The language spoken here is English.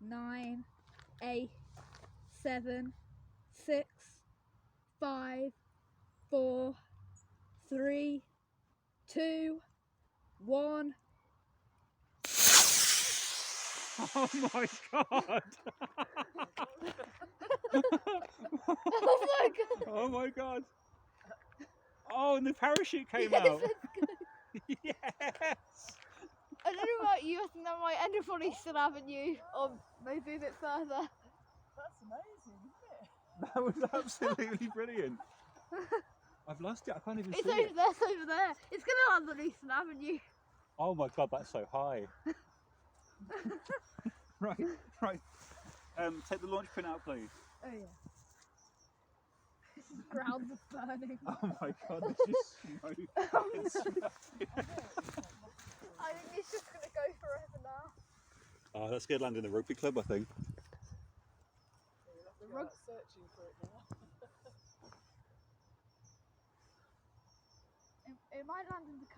9, 8, 7, 6, 5, 4, 3, 2, 1. Oh my god! Oh my god! Oh my god! Oh, and the parachute came Yes, out. let's go. Yes! I don't know about you, I think that might end up on Eastern Avenue, or maybe a bit further. That's amazing, isn't it? That was absolutely brilliant. I've lost it. I can't even It's see over it. there, it's over there. It's going to land on Eastern Avenue. Oh my god, that's so high. Right. Take the launch pin out, please. Oh yeah. The ground is burning. Oh my god, there's just smoke. It's smoking. I think it's just going to go forever now. Oh, that's good landing the rugby club, I think. You'll have to go out searching for it now. It might land in the car.